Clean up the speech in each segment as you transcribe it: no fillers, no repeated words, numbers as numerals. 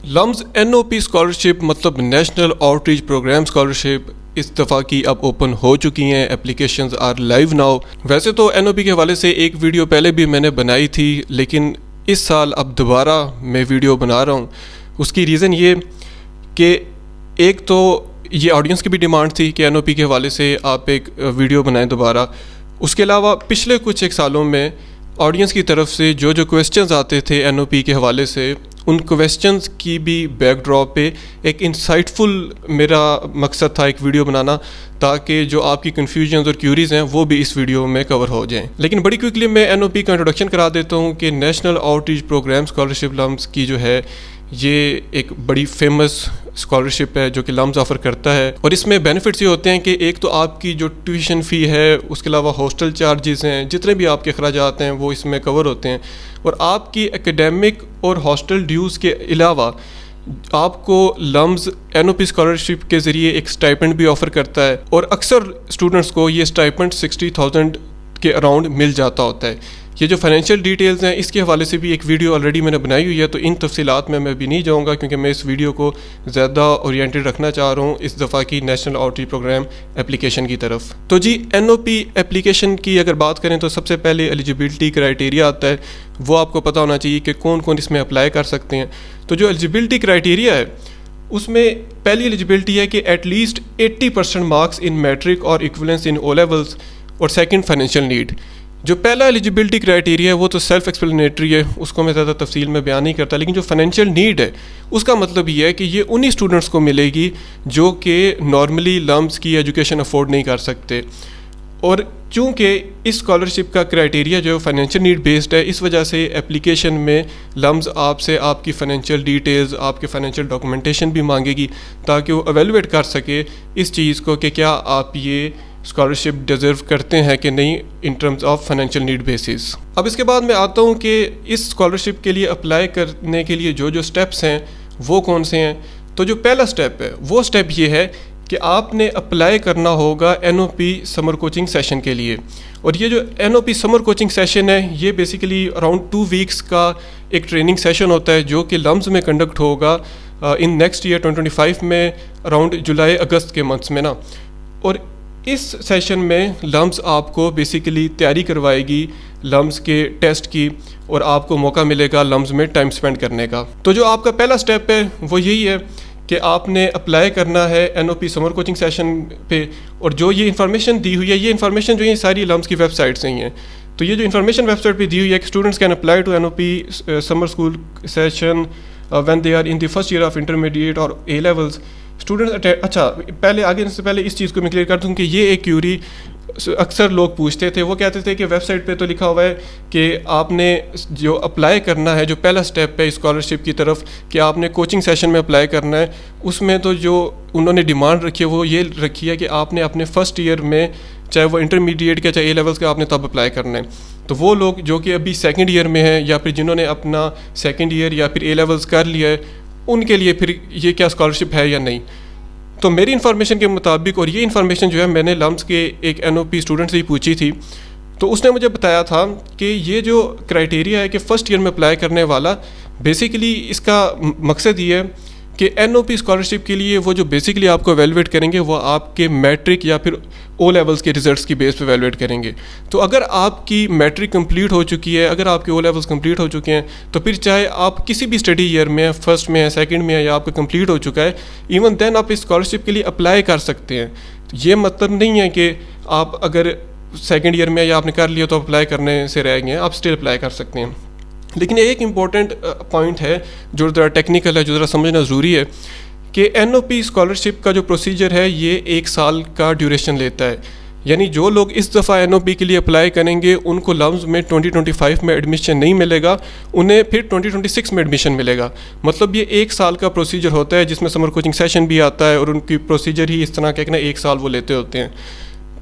LUMS NOP scholarship مطلب national out reach programme scholarship اس دفعہ کی اب اوپن ہو چکی ہیں. Applications are live now. ویسے تو NOP کے حوالے سے ایک ویڈیو پہلے بھی میں نے بنائی تھی, لیکن اس سال اب دوبارہ میں ویڈیو بنا رہا ہوں. اس کی ریزن یہ کہ ایک تو یہ آڈینس کی بھی ڈیمانڈ تھی کہ NOP کے حوالے سے آپ ایک ویڈیو بنائیں دوبارہ. اس کے علاوہ پچھلے کچھ ایک سالوں میں آڈینس کی طرف سے جو کویسچنز آتے تھے NOP کے حوالے سے, ان کویسچنز کی بھی بیک ڈراپ پہ ایک انسائٹفل میرا مقصد تھا ایک ویڈیو بنانا, تاکہ جو آپ کی کنفیوژنز اور کیوریز ہیں وہ بھی اس ویڈیو میں کور ہو جائیں. لیکن بڑی کوئکلی میں NOP کا انٹروڈکشن کرا دیتا ہوں کہ national out reach programme scholarship LUMS کی جو ہے یہ ایک بڑی فیمس اسکالرشپ ہے جو کہ لمز آفر کرتا ہے. اور اس میں بینیفٹس یہ ہوتے ہیں کہ ایک تو آپ کی جو ٹیوشن فی ہے, اس کے علاوہ ہاسٹل چارجز ہیں, جتنے بھی آپ کے اخراجات ہیں وہ اس میں کور ہوتے ہیں. اور آپ کی اکیڈیمک اور ہاسٹل ڈیوز کے علاوہ آپ کو لمز NOP اسکالرشپ کے ذریعے ایک اسٹائپنڈ بھی آفر کرتا ہے, اور اکثر اسٹوڈنٹس کو یہ اسٹائپنڈ 60,000 کے اراؤنڈ مل جاتا ہوتا ہے. یہ جو فائنینشیل ڈیٹیلز ہیں اس کے حوالے سے بھی ایک ویڈیو آلریڈی میں نے بنائی ہوئی ہے, تو ان تفصیلات میں ابھی نہیں جاؤں گا کیونکہ میں اس ویڈیو کو زیادہ اورینٹڈ رکھنا چاہ رہا ہوں اس دفعہ کی national out reach program application کی طرف. تو جی NOP اپلیکیشن کی اگر بات کریں تو سب سے پہلے ایلیجیبلٹی کرائٹیریا آتا ہے, وہ آپ کو پتہ ہونا چاہیے کہ کون کون اس میں اپلائی کر سکتے ہیں. تو جو ایلیجیبلٹی کرائٹیریا ہے اس میں پہلی ایلیجیبلٹی ہے کہ at least 80% marks in matric اور ایکویلنس ان او لیولس, اور سیکنڈ فائنینشیل نیڈ. جو پہلا ایلیجیبلٹی کرائٹیریا ہے وہ تو سیلف ایکسپلینیٹری ہے, اس کو میں زیادہ تفصیل میں بیان نہیں کرتا. لیکن جو فائنینشیل نیڈ ہے اس کا مطلب یہ ہے کہ یہ انہی اسٹوڈنٹس کو ملے گی جو کہ نارملی لمز کی ایجوکیشن افورڈ نہیں کر سکتے. اور چونکہ اس اسکالرشپ کا کرائٹیریا جو فائنینشیل نیڈ بیسڈ ہے, اس وجہ سے اپلیکیشن میں لمز آپ سے آپ کی فائنینشیل ڈیٹیلز, آپ کے فائنینشیل ڈاکومنٹیشن بھی مانگے گی تاکہ وہ ایویلویٹ کر سکے اس چیز کو کہ کیا آپ یہ اسکالرشپ ڈیزرو کرتے ہیں کہ نہیں in terms of financial need basis. اب اس کے بعد میں آتا ہوں کہ اس اسکالرشپ کے لیے اپلائی کرنے کے لیے جو اسٹیپس ہیں وہ کون سے ہیں. تو جو پہلا اسٹیپ ہے وہ اسٹیپ یہ ہے کہ آپ نے اپلائی کرنا ہوگا NOP سمر کوچنگ سیشن کے لیے. اور یہ جو NOP سمر کوچنگ سیشن ہے یہ بیسیکلی اراؤنڈ 2 ویکس کا ایک ٹریننگ سیشن ہوتا ہے جو کہ لمز میں کنڈکٹ ہوگا ان نیکسٹ ایئر 2025 میں اراؤنڈ جولائی اگست کے منتھس میں نا. اور اس سیشن میں لمز آپ کو بیسیکلی تیاری کروائے گی لمز کے ٹیسٹ کی, اور آپ کو موقع ملے گا لمز میں ٹائم سپینڈ کرنے کا. تو جو آپ کا پہلا سٹیپ ہے وہ یہی ہے کہ آپ نے اپلائی کرنا ہے NOP سمر کوچنگ سیشن پہ. اور جو یہ انفارمیشن دی ہوئی ہے, یہ انفارمیشن جو ہے ساری لمز کی ویب سائٹ سے ہی ہیں. تو یہ جو انفارمیشن ویب سائٹ پہ دی ہوئی ہے کہ students can apply to NOP summer school session when they are in the first year of intermediate اور A لیولز اسٹوڈنٹس. اچھا پہلے آگے سے پہلے اس چیز کو میں کلیئر کر دوں کہ یہ ایک کیوری اکثر لوگ پوچھتے تھے. وہ کہتے تھے کہ ویب سائٹ پہ تو لکھا ہوا ہے کہ آپ نے جو اپلائی کرنا ہے, جو پہلا سٹیپ ہے اسکالرشپ کی طرف کہ آپ نے کوچنگ سیشن میں اپلائی کرنا ہے, اس میں تو جو انہوں نے ڈیمانڈ رکھی ہے وہ یہ رکھی ہے کہ آپ نے اپنے فرسٹ ایئر میں, چاہے وہ انٹرمیڈیٹ کا چاہے A لیولس کا, آپ نے تب اپلائی کرنا ہے. تو وہ لوگ جو کہ ابھی سیکنڈ ایئر میں ہیں یا پھر جنہوں نے اپنا سیکنڈ ایئر یا پھر A لیولس کر لیا ہے, ان کے لیے پھر یہ کیا اسکالرشپ ہے یا نہیں. تو میری انفارمیشن کے مطابق, اور یہ انفارمیشن جو ہے میں نے لمز کے ایک NOP اسٹوڈنٹ سے ہی پوچھی تھی, تو اس نے مجھے بتایا تھا کہ یہ جو کرائٹیریا ہے کہ فرسٹ ایئر میں اپلائی کرنے والا, بیسیکلی اس کا مقصد یہ ہے کہ NOP اسکالرشپ کے لیے وہ جو بیسیکلی آپ کو ایویلویٹ کریں گے وہ آپ کے میٹرک یا پھر O لیولس کے ریزلٹس کی بیس پہ ایویلویٹ کریں گے. تو اگر آپ کی میٹرک کمپلیٹ ہو چکی ہے, اگر آپ کے O لیولس کمپلیٹ ہو چکے ہیں, تو پھر چاہے آپ کسی بھی اسٹڈی ایئر میں ہیں, فرسٹ میں ہیں, سیکنڈ میں ہیں, یا آپ کا کمپلیٹ ہو چکا ہے, ایون دین آپ اس اسکالرشپ کے لیے اپلائی کر سکتے ہیں. یہ مطلب نہیں ہے کہ آپ اگر سیکنڈ ایئر میں یا آپ نے کر لیا تو اپلائی کرنے سے رہ گئے ہیں, آپ اسٹل اپلائی کر سکتے ہیں. لیکن ایک امپورٹنٹ پوائنٹ ہے جو ذرا ٹیکنیکل ہے, جو ذرا سمجھنا ضروری ہے کہ NOP اسکالرشپ کا جو پروسیجر ہے یہ 1 سال کا ڈیوریشن لیتا ہے. یعنی جو لوگ اس دفعہ NOP کے لیے اپلائی کریں گے ان کو لمز میں 2025 میں ایڈمیشن نہیں ملے گا, انہیں پھر 2026 میں ایڈمیشن ملے گا. مطلب یہ 1 سال کا پروسیجر ہوتا ہے جس میں سمر کوچنگ سیشن بھی آتا ہے, اور ان کی پروسیجر ہی اس طرح کہ 1 سال وہ لیتے ہوتے ہیں.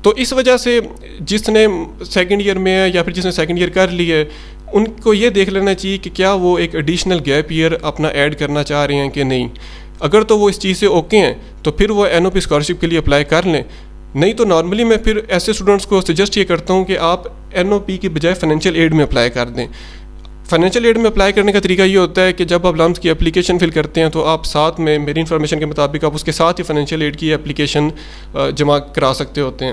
تو اس وجہ سے جس نے سیکنڈ ایئر میں ہے یا پھر جس نے سیکنڈ ایئر کر لی ہے, ان کو یہ دیکھ لینا چاہیے کہ کیا وہ ایک ایڈیشنل گیپ ایئر اپنا ایڈ کرنا چاہ رہے ہیں کہ نہیں. اگر تو وہ اس چیز سے اوکے ہیں تو پھر وہ NOP اسکالرشپ کے لیے اپلائی کر لیں. نہیں تو نارملی میں پھر ایسے اسٹوڈنٹس کو سجیسٹ یہ کرتا ہوں کہ آپ NOP کی بجائے فائنینشیل ایڈ میں اپلائی کر دیں. فائنینشیل ایڈ میں اپلائی کرنے کا طریقہ یہ ہوتا ہے کہ جب آپ لمز کی اپلیکیشن فل کرتے ہیں تو آپ ساتھ میں میری انفارمیشن کے مطابق آپ اس کے ساتھ ہی فائنینشیل ایڈ کی اپلیکیشن جمع کرا سکتے ہوتے ہیں.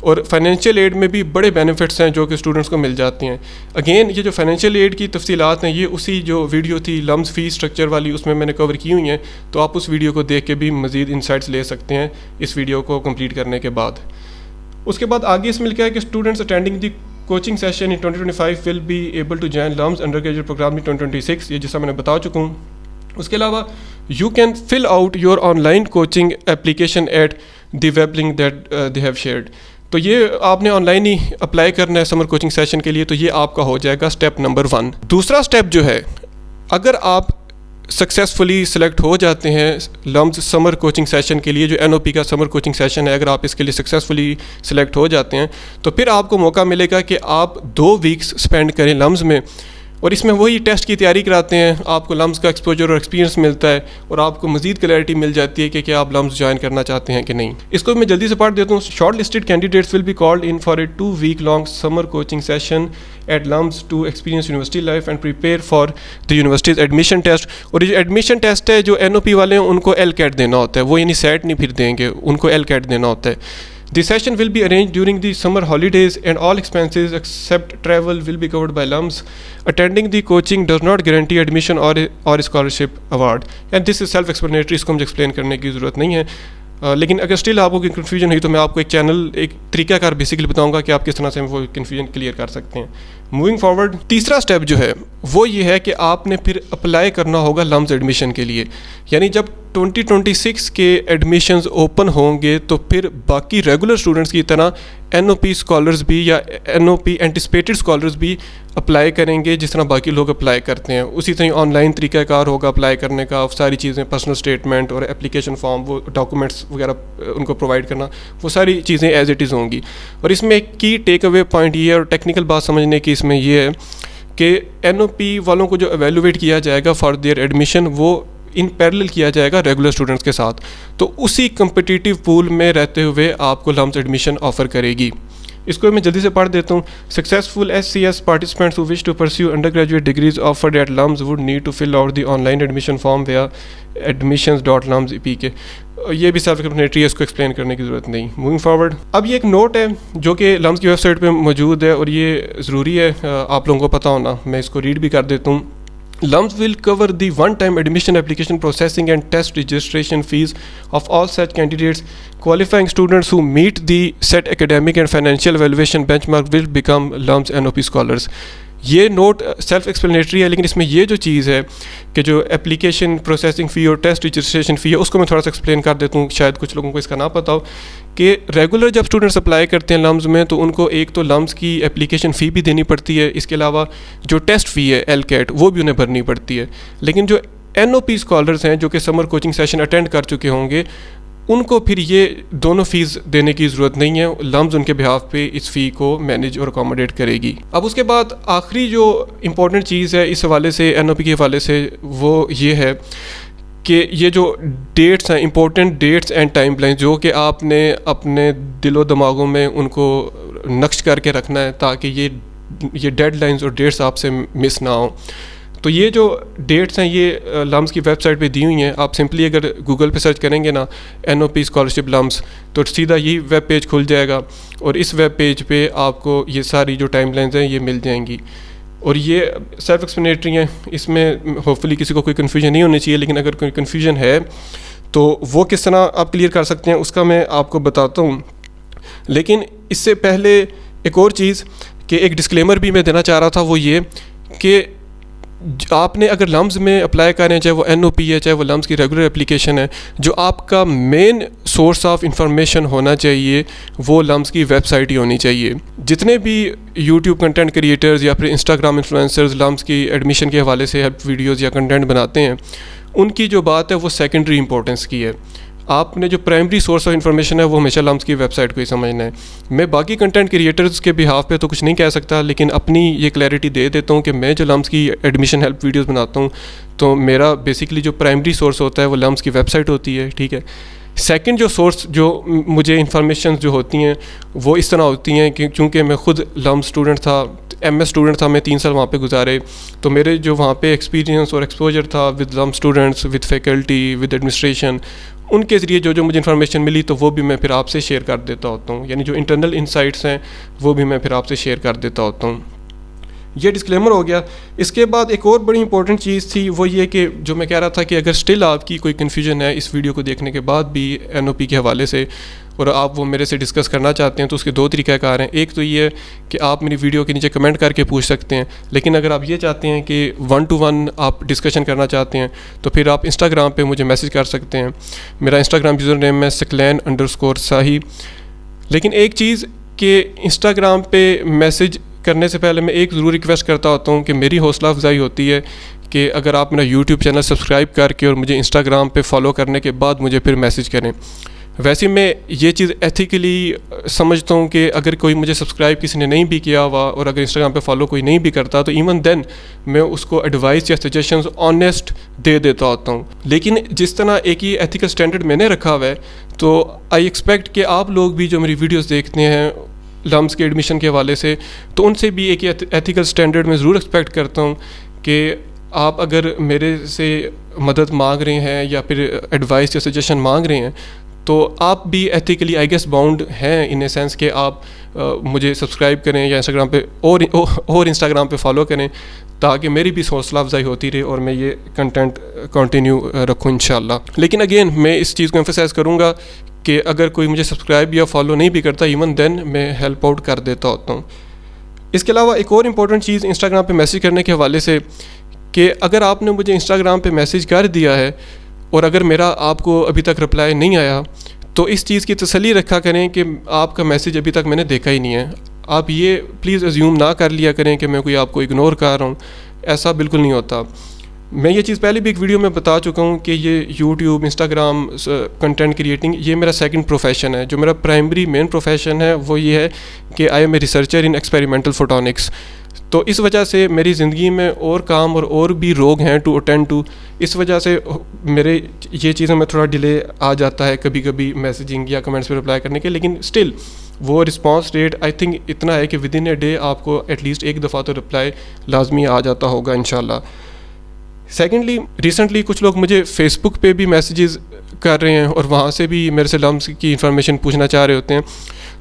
اور فائنینشیل ایڈ میں بھی بڑے بینیفٹس ہیں جو کہ اسٹوڈنٹس کو مل جاتی ہیں. اگین یہ جو فائنینشیل ایڈ کی تفصیلات ہیں یہ اسی جو ویڈیو تھی لمز فی اسٹرکچر والی اس میں نے کور کی ہوئی ہیں, تو آپ اس ویڈیو کو دیکھ کے بھی مزید انسائٹس لے سکتے ہیں اس ویڈیو کو کمپلیٹ کرنے کے بعد. اس کے بعد آگے اس میں لکھا ہے کہ students attending the coaching session in 2025 will be able to join LUMS undergraduate programme in 2026, یہ جیسا میں نے بتا چکا ہوں. اس کے علاوہ you can fill out your online coaching application at the web link that they have shared. تو یہ آپ نے آن لائن ہی اپلائی کرنا ہے سمر کوچنگ سیشن کے لیے, تو یہ آپ کا ہو جائے گا اسٹیپ نمبر 1. دوسرا اسٹیپ جو ہے, اگر آپ سکسیزفلی سلیکٹ ہو جاتے ہیں لمز سمر کوچنگ سیشن کے لیے, جو NOP کا سمر کوچنگ سیشن ہے, اگر آپ اس کے لیے سکسیزفلی سلیکٹ ہو جاتے ہیں تو پھر آپ کو موقع ملے گا کہ آپ 2 ویکس اسپینڈ کریں لمز میں, اور اس میں وہی ٹیسٹ کی تیاری کراتے ہیں. آپ کو لمز کا ایکسپوجر اور ایکسپیرینس ملتا ہے اور آپ کو مزید کلیئرٹی مل جاتی ہے کہ کیا آپ لمز جوائن کرنا چاہتے ہیں کہ نہیں. اس کو میں جلدی سے پڑھ دیتا ہوں. Shortlisted candidates will be called in for a 2 week long summer coaching session at LUMS to experience university life and prepare for the universities admission test. اور یہ جو ایڈمیشن ٹیسٹ ہے جو NOP والے ہیں ان کو LCAT دینا ہوتا ہے, وہ یعنی سیٹ نہیں پھر دیں گے, ان کو LCAT دینا ہوتا ہے. The session will be arranged during the summer holidays and all expenses except travel will be covered by LUMS. Attending the coaching does not guarantee admission or scholarship award. And this is self-explanatory, اس کو مجھے explain کرنے کی ضرورت نہیں ہے. لیکن اگر still آپ کو کوئی کنفیوژن ہوئی تو میں آپ کو ایک طریقہ کار بیسیکلی بتاؤں گا کہ آپ کس طرح سے وہ کنفیوژن کلیئر کر سکتے ہیں. موونگ فارورڈ, تیسرا اسٹیپ جو ہے وہ یہ ہے کہ آپ نے پھر اپلائی کرنا ہوگا لمز ایڈمیشن کے لیے. یعنی جب 2026 کے ایڈمیشنز اوپن ہوں گے تو پھر باقی ریگولر اسٹوڈنٹس کی طرح NOP اسکالرز بھی یا NOP اینٹیسپیٹڈ اسکالرز بھی اپلائی کریں گے جس طرح باقی لوگ اپلائی کرتے ہیں. اسی طرح آن لائن طریقہ کار ہوگا اپلائی کرنے کا, ساری چیزیں پرسنل اسٹیٹمنٹ اور اپلیکیشن فارم, وہ ڈاکومنٹس وغیرہ ان کو پرووائڈ کرنا, وہ ساری چیزیں ایز اٹ از ہوں گی. اور اس میں ایک کی ٹیک اوے پوائنٹ یہ ہے, اور ٹیکنیکل بات سمجھنے کی اس میں یہ ہے کہ NOP والوں کو جو ایویلویٹ کیا جائے گا فار دیئر ایڈمیشن وہ ان پیرلل کیا جائے گا ریگولر اسٹوڈنٹس کے ساتھ. تو اسی کمپٹیٹیو پول میں رہتے ہوئے آپ کو لمز ایڈمیشن آفر کرے گی. اس کو میں جلدی سے پڑھ دیتا ہوں. Successful SCS participants who wish to pursue undergraduate degrees offered at LUMS would need to fill out the online admission form via admissions.lums.pk. یہ بھی سیلف ایکسپلینیٹری ہے, اس کو ایکسپلین کرنے کی ضرورت نہیں. موونگ فارورڈ, اب یہ ایک نوٹ ہے جو کہ لمز کی ویب سائٹ پہ موجود ہے اور یہ ضروری ہے آپ لوگوں کو پتہ ہونا, میں اس کو ریڈ بھی کر دیتا ہوں. LUMS will cover the one-time admission application processing and test registration fees of all such candidates. Qualifying students who meet the set academic and financial evaluation benchmark will become LUMS NOP scholars. یہ note self explanatory ہے, لیکن اس میں یہ جو چیز ہے کہ جو اپلیکیشن پروسیسنگ فی اور ٹیسٹ رجسٹریشن فی ہے اس کو میں تھوڑا سا ایکسپلین کر دیتا ہوں, شاید کچھ لوگوں کو اس کا نہ پتہ ہو کہ ریگولر جب اسٹوڈنٹس اپلائی کرتے ہیں لمز میں تو ان کو ایک تو لمز کی اپلیکیشن فی بھی دینی پڑتی ہے, اس کے علاوہ جو ٹیسٹ فی ہے LCAT وہ بھی انہیں بھرنی پڑتی ہے. لیکن جو NOP اسکالرس ہیں جو کہ سمر کوچنگ سیشن اٹینڈ کر چکے ہوں گے ان کو پھر یہ دونوں فیس دینے کی ضرورت نہیں ہے, لمز ان کے بہاف پہ اس فی کو مینیج اور اکوموڈیٹ کرے گی. اب اس کے بعد آخری جو امپورٹنٹ چیز ہے اس حوالے سے NOP کے حوالے سے وہ یہ ہے کہ یہ جو ڈیٹس ہیں, important dates and timeline جو کہ آپ نے اپنے دل و دماغوں میں ان کو نقش کر کے رکھنا ہے تاکہ یہ ڈیڈ لائنز اور ڈیٹس آپ سے مس نہ ہوں. تو یہ جو ڈیٹس ہیں یہ لمز کی ویب سائٹ پہ دی ہوئی ہیں. آپ سمپلی اگر گوگل پہ سرچ کریں گے نا NOP اسکالرشپ لمز تو سیدھا یہی ویب پیج کھل جائے گا, اور اس ویب پیج پہ آپ کو یہ ساری جو ٹائم لائنز ہیں یہ مل جائیں گی. اور یہ سیلف ایکسپلینیٹری ہیں, اس میں ہوپ فلی کسی کو کوئی کنفیوژن نہیں ہونی چاہیے, لیکن اگر کوئی کنفیوژن ہے تو وہ کس طرح آپ کلیئر کر سکتے ہیں اس کا میں آپ کو بتاتا ہوں. لیکن اس سے پہلے ایک اور چیز کہ ایک ڈسکلیمر بھی میں دینا چاہ رہا تھا, وہ یہ کہ آپ نے اگر لمز میں اپلائی کریں چاہے وہ NOP ہے چاہے وہ لمز کی ریگولر اپلیکیشن ہے, جو آپ کا مین سورس آف انفارمیشن ہونا چاہیے وہ لمز کی ویب سائٹ ہی ہونی چاہیے. جتنے بھی یوٹیوب کنٹینٹ کریٹرز یا پھر انسٹاگرام انفلوئنسرز لمز کی ایڈمیشن کے حوالے سے ہیلپ ویڈیوز یا کنٹینٹ بناتے ہیں, ان کی جو بات ہے وہ سیکنڈری امپورٹنس کی ہے. آپ نے جو پرائمری سورس آف انفارمیشن ہے وہ ہمیشہ لمز کی ویب سائٹ کو ہی سمجھنا ہے. میں باقی کنٹینٹ کریٹرز کے بہاف پہ تو کچھ نہیں کہہ سکتا, لیکن اپنی یہ کلیئرٹی دے دیتا ہوں کہ میں جو لمز کی ایڈمیشن ہیلپ ویڈیوز بناتا ہوں تو میرا بیسکلی جو پرائمری سورس ہوتا ہے وہ لمز کی ویب سائٹ ہوتی ہے, ٹھیک ہے. سیکنڈ جو سورس جو مجھے انفارمیشن جو ہوتی ہیں وہ اس طرح ہوتی ہیں کہ چونکہ میں خود لمز اسٹوڈنٹ تھا MS اسٹوڈنٹ تھا, میں 3 سال وہاں پہ گزارے, تو میرے جو وہاں پہ ایکسپیرینس اور ایکسپوجر تھا with some students, with faculty, with administration, ان کے ذریعے جو مجھے انفارمیشن ملی تو وہ بھی میں پھر آپ سے شیئر کر دیتا ہوتا ہوں. یعنی جو انٹرنل انسائٹس ہیں وہ بھی میں پھر آپ سے شیئر کر دیتا ہوتا ہوں. یہ ڈسکلیمر ہو گیا. اس کے بعد ایک اور بڑی امپورٹنٹ چیز تھی, وہ یہ کہ جو میں کہہ رہا تھا کہ اگر اسٹل آپ کی کوئی کنفیوژن ہے اس ویڈیو کو دیکھنے کے بعد بھی NOP کے حوالے سے, اور آپ وہ میرے سے ڈسکس کرنا چاہتے ہیں, تو اس کے 2 طریقہ کار ہیں. ایک تو یہ کہ آپ میری ویڈیو کے نیچے کمنٹ کر کے پوچھ سکتے ہیں, لیکن اگر آپ یہ چاہتے ہیں کہ 1 to 1 آپ ڈسکشن کرنا چاہتے ہیں تو پھر آپ انسٹاگرام پہ مجھے میسیج کر سکتے ہیں. میرا انسٹاگرام یوزر نیم ہے Saklan_Sahi. لیکن ایک چیز کہ انسٹاگرام پہ میسیج کرنے سے پہلے میں ایک ضرور ریکویسٹ کرتا ہوتا ہوں کہ میری حوصلہ افزائی ہوتی ہے کہ اگر آپ میرا YouTube چینل سبسکرائب کر کے اور مجھے انسٹاگرام پہ فالو کرنے کے بعد مجھے پھر میسیج کریں. ویسے میں یہ چیز ایتھیکلی سمجھتا ہوں کہ اگر کوئی مجھے سبسکرائب کسی نے نہیں بھی کیا ہوا اور اگر انسٹاگرام پہ فالو کوئی نہیں بھی کرتا تو ایون دین میں اس کو ایڈوائس یا سجیشنز آنیسٹ دے دیتا ہوتا ہوں. لیکن جس طرح ایک یہ ایتھیکل اسٹینڈرڈ میں نے رکھا ہوا ہے, تو آئی ایکسپیکٹ کہ آپ لوگ بھی جو میری ویڈیوز دیکھتے ہیں لمس کے ایڈمیشن کے حوالے سے, تو ان سے بھی ایک ایتھیکل اسٹینڈرڈ میں ضرور ایکسپیکٹ کرتا ہوں کہ آپ اگر میرے سے مدد مانگ رہے ہیں یا پھر ایڈوائس یا سجیشن مانگ رہے ہیں تو آپ بھی ایتھیکلی آئی گیس باؤنڈ ہیں ان اے سینس کہ آپ مجھے سبسکرائب کریں یا انسٹاگرام پہ اور انسٹاگرام پہ فالو کریں, تاکہ میری بھی حوصلہ افزائی ہوتی رہے اور میں یہ کنٹینٹ کنٹینیو رکھوں انشاءاللہ. لیکن اگین میں اس چیز کو ایمفسائز کروں گا کہ اگر کوئی مجھے سبسکرائب یا فالو نہیں بھی کرتا ایون دین میں ہیلپ آؤٹ کر دیتا ہوتا ہوں. اس کے علاوہ ایک اور امپورٹنٹ چیز انسٹاگرام پہ میسیج کرنے کے حوالے سے کہ اگر آپ نے مجھے انسٹاگرام پہ میسیج کر دیا ہے اور اگر میرا آپ کو ابھی تک رپلائی نہیں آیا تو اس چیز کی تسلی رکھا کریں کہ آپ کا میسیج ابھی تک میں نے دیکھا ہی نہیں ہے. آپ یہ پلیز ایزیوم نہ کر لیا کریں کہ میں کوئی آپ کو اگنور کر رہا ہوں, ایسا بالکل نہیں ہوتا. میں یہ چیز پہلے بھی ایک ویڈیو میں بتا چکا ہوں کہ یہ یوٹیوب, انسٹاگرام, کنٹینٹ کریٹنگ یہ میرا سیکنڈ پروفیشن ہے. جو میرا پرائمری مین پروفیشن ہے وہ یہ ہے کہ I am a researcher in experimental photonics. تو اس وجہ سے میری زندگی میں اور کام اور بھی روگ ہیں ٹو اٹینڈ ٹو. اس وجہ سے میرے یہ چیزوں میں تھوڑا ڈیلے آ جاتا ہے کبھی کبھی میسیجنگ یا کمنٹس پہ رپلائی کرنے کے, لیکن اسٹل وہ رسپانس ریٹ آئی تھنک اتنا ہے کہ ود ان اے ڈے آپ کو ایٹ لیسٹ ایک دفعہ تو رپلائی لازمی آ جاتا ہوگا انشاءاللہ. سیکنڈلی ریسنٹلی کچھ لوگ مجھے فیس بک پہ بھی میسیجز کر رہے ہیں اور وہاں سے بھی میرے سے لمس کی انفارمیشن پوچھنا چاہ رہے ہوتے ہیں.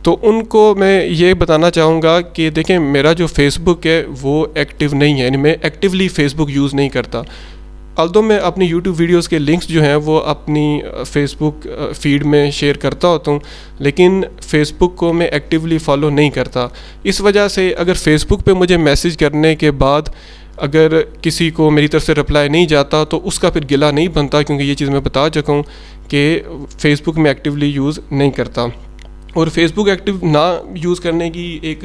تو ان کو میں یہ بتانا چاہوں گا کہ دیکھیں میرا جو فیس بک ہے وہ ایکٹیو نہیں ہے, یعنی میں ایکٹیولی فیس بک یوز نہیں کرتا. although میں اپنی یوٹیوب ویڈیوز کے لنکس جو ہیں وہ اپنی فیس بک فیڈ میں شیئر کرتا ہوتا ہوں, لیکن فیس بک کو میں ایکٹیولی فالو نہیں کرتا. اس وجہ سے اگر فیس بک پہ مجھے میسیج کرنے کے بعد اگر کسی کو میری طرف سے رپلائی نہیں جاتا تو اس کا پھر گلہ نہیں بنتا, کیونکہ یہ چیز میں بتا چکا ہوں کہ فیس بک میں ایکٹیولی یوز نہیں کرتا. اور فیس بک ایکٹیو نہ یوز کرنے کی ایک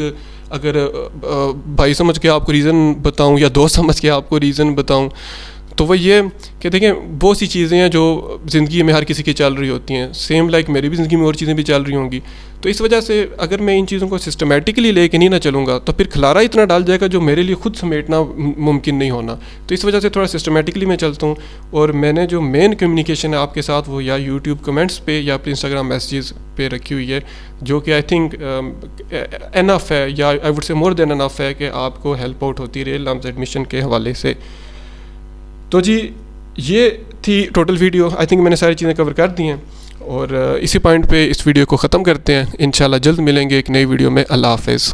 اگر بھائی سمجھ کے آپ کو ریزن بتاؤں یا دوست سمجھ کے آپ کو ریزن بتاؤں تو وہ یہ کہ دیکھیں بہت سی چیزیں ہیں جو زندگی میں ہر کسی کی چل رہی ہوتی ہیں, سیم لائک میری بھی زندگی میں اور چیزیں بھی چل رہی ہوں گی. تو اس وجہ سے اگر میں ان چیزوں کو سسٹمیٹکلی لے کے نہیں نہ چلوں گا تو پھر کھلارا اتنا ڈال جائے گا جو میرے لیے خود سمیٹنا ممکن نہیں ہونا. تو اس وجہ سے تھوڑا سسٹمیٹکلی میں چلتا ہوں, اور میں نے جو مین کمیونیکیشن ہے آپ کے ساتھ وہ یا یوٹیوب کمنٹس پہ یا پھر انسٹاگرام میسیجز پہ رکھی ہوئی ہے, جو کہ آئی تھنک انف ہے یا آئی وڈ سے مور دین انف ہے کہ آپ کو ہیلپ آؤٹ ہوتی رہے لمس ایڈمیشن کے حوالے سے. تو جی یہ تھی ٹوٹل ویڈیو. آئی تھنک میں نے ساری چیزیں کور کر دی ہیں, اور اسی پوائنٹ پہ اس ویڈیو کو ختم کرتے ہیں. انشاءاللہ جلد ملیں گے ایک نئی ویڈیو میں. اللہ حافظ.